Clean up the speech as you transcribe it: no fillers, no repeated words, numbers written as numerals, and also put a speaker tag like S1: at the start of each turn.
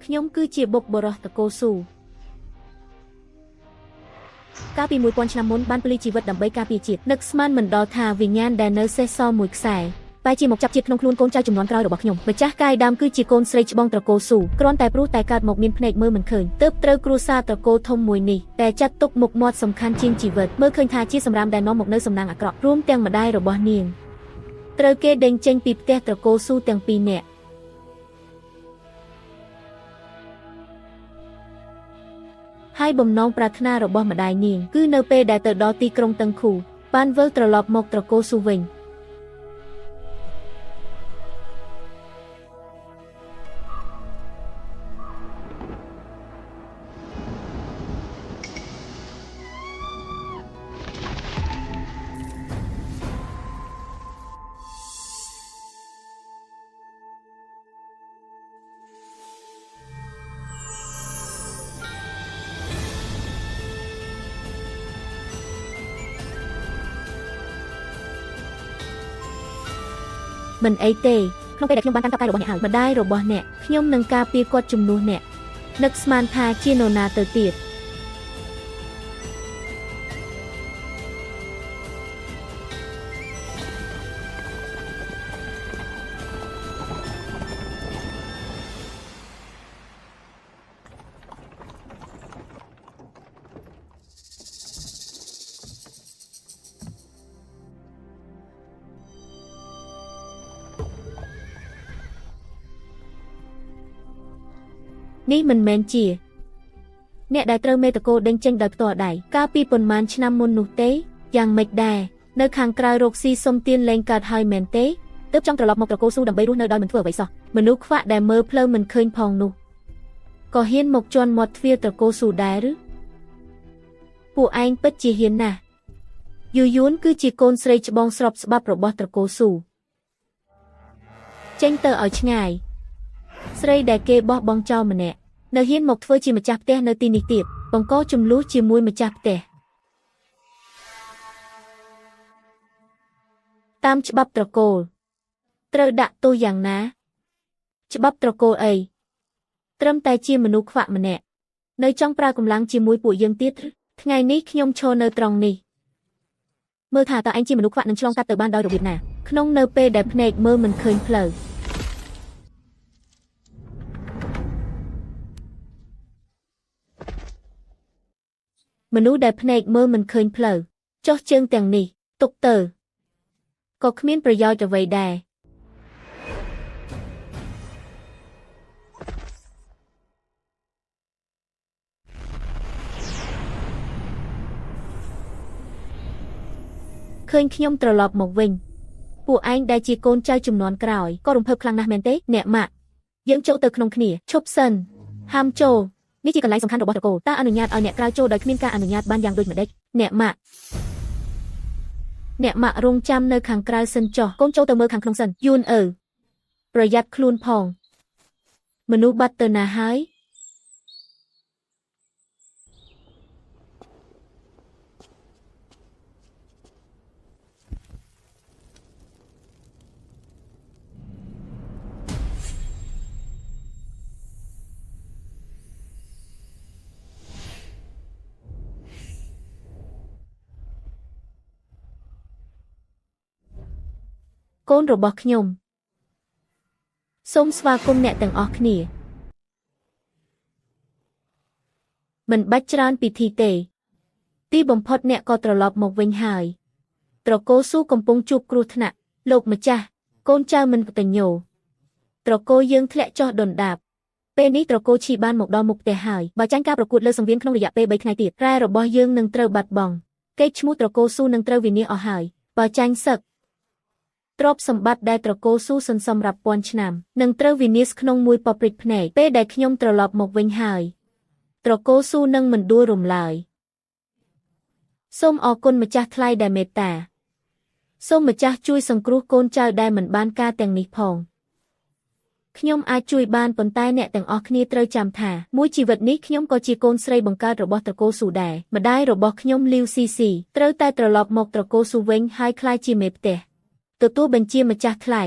S1: ខ្ញុំគឺជាបុកបរោះតកូស៊ូកាលពី1000ឆ្នាំមុនបានភ្លីជីវិតដើម្បីការពារជាតិនឹកស្មានមិនដល់ថាវិញ្ញាណដែលនៅសេសសល់មួយខ្សែបែរជាមកចាប់ជាតិក្នុងខ្លួនកូនចៅចំនួនក្រោយរបស់ខ្ញុំម្ចាស់កាយដើមគឺជាកូនស្រីច្បងត្រកូលស៊ូគ្រាន់តែព្រោះតែកើតមកមានភ្នែកមើលមិនឃើញទើបត្រូវគ្រួសារត្រកូលធំមួយនេះតែចាត់ទុកមុខមាត់សំខាន់ជាងជីវិតមើលឃើញថាជាសម្រាមដែលនាំមកនៅសំណាងអាក្រក់រួមទាំងម្ដាយរបស់នាងត្រូវគេដេញចេញពីផ្ទះត្រកូលស៊ូទាំងពីរនាក់ហើយបំណងប្រាថ្នារបស់ម្ដាយនាងគឺនៅពេលដែលទៅដល់ទីក្រុងតឹងខូបានវិលត្រឡប់មកត្រកូលស៊ូវិញមិនអីទេក្នុងពេលដែលខ្ញុំបានកាន់កាប់កាយរបស់អ្នកហើយម្ដាយរបស់អ្នកខ្ញុំនឹងការពារគាត់ជំនួសអ្នកនឹកស្មានថាជានរណាទៅទៀតនេះមិនមែនជាអ្នកដែលត្រូវមេតកោដេញចេញដោយផ្ទាល់ដៃកាលពីប៉ុន្មានឆ្នាំមុននោះទេយ៉ាងម៉េចដែរនៅខាងក្រៅរកស៊ីសុំទានលែងកើតហើយមែនទេទើបចង់ត្រឡប់មកត្រកូលស៊ូដើម្បីរស់នៅដោយមិនធ្វើអ្វីសោះមនុស្សខ្វាក់ដែលមើលផ្លូវមិនឃើញផងនោះក៏ហ៊ានមកជន់មាត់ទ្វារត្រកូលស៊ូដែរឬពួកឯងពិតជាហ៊ានណាស់យូយួនគឺជាកូនស្រីច្បងស្របស្បាប់របស់ត្រកូលស៊ូចេញទៅឲ្យឆ្ងាយស្រីដែលគេបោះបង់ចោលម្នាក់នៅហ៊ានមកធ្វើជាម្ចាស់ផ្ទះនៅទីនេះទៀតបង្កចំនួនជាមួយម្ចាស់ផ្ទះតាមច្បាប់ត្រកូលត្រូវដាក់ទោសយ៉ាងណាច្បាប់ត្រកូលអីត្រឹមតែជាមនុស្សខ្វាក់ម្នាក់នៅចង់ប្រើកម្លាំងជាមួយពួកយើងទៀតថ្ងៃនេះខ្ញុំឈរនៅត្រង់នេះមើលថាតើឯងជាមនុស្សខ្វាក់នឹងឆ្លងកាត់ទៅបានដោយរបៀបណាក្នុងនៅពេលដែលភ្នែកមើលមិនឃើញផ្លូវមនុស្សដែលភ្នែកមើលមិនឃើញផ្លូវចុះជើងទាំងនេះទុកទៅក៏គ្មានប្រយោជន៍អ្វីដែរឃើញខ្ញុំត្រឡប់មកវិញពួកឯងដែលជាកូនចៅជំនាន់ក្រោយក៏រំភើបខ្លាំងណាស់មែនទេអ្នកម៉ាក់យើងចូលទៅក្នុងគ្នាឈប់សិនហាមចូលនេះជាកន្លែងសំខាន់របស់ត្រកូលតើអនុញ្ញាតឲ្យអ្នកក្រៅចូលដោយគ្មានការអនុញ្ញាតបានយ៉ាងដូចម្តេចអ្នកម៉ាក់រងចាំនៅខាងក្រៅសិនចុះកូនចូលទៅមើលខាងក្នុងសិនយួនប្រយ័ត្នខ្លួនផងមនុស្សបាត់ទៅណាហើយកូនរបស់ខ្ញុំសូមស្វាគមន៍អ្នកទាំងអស់គ្នាមិនបាច់ច្រើនពិធីទេទីបំផុតអ្នកក៏ត្រឡប់មកវិញហើយត្រកូលស៊ូកំពុងជួបគ្រោះថ្នាក់លោកម្ចាស់កូនចៅមិនកតញ្ញូត្រកូលយើងធ្លាក់ចុះដុនដាបពេលនេះត្រកូលឈីបានមកដល់មុខផ្ទះហើយបើចាញ់ការប្រកួតលើសង្វៀនក្នុងរយៈពេល3ថ្ងៃទៀតរ៉ែរបស់យើងនឹងត្រូវបាត់បង់កេរ្តិ៍ឈ្មោះត្រកូលស៊ូនឹងត្រូវវិនាសអស់ហើយបើចាញ់សឹកទ្រព្យសម្បត្តិដែលត្រកូលស៊ូសន្សំរាប់ពាន់ឆ្នាំនឹងត្រូវវិនាសក្នុងមួយប៉ព្រិចភ្នែកពេលដែលខ្ញុំត្រឡប់មកវិញហើយត្រកូលស៊ូនឹងមិនដួលរំឡើយសូមអរគុណម្ចាស់ថ្លៃដែលមេត្តាសូមម្ចាស់ជួយសង្គ្រោះកូនចៅដែលមិនបានការទាំងនេះផងខ្ញុំអាចជួយបានប៉ុន្តែអ្នកទាំងអស់គ្នាត្រូវចាំថាមួយជីវិតនេះខ្ញុំក៏ជាកូនស្រីបង្កើតរបស់ត្រកូលស៊ូដែរម្ដាយរបស់ខ្ញុំលីវស៊ីស៊ីត្រូវតែត្រឡប់មកត្រកូលស៊ូវិញហើយក្លាយជាមេផ្ទះទទួលបញ្ជាម្ចាស់ថ្លៃ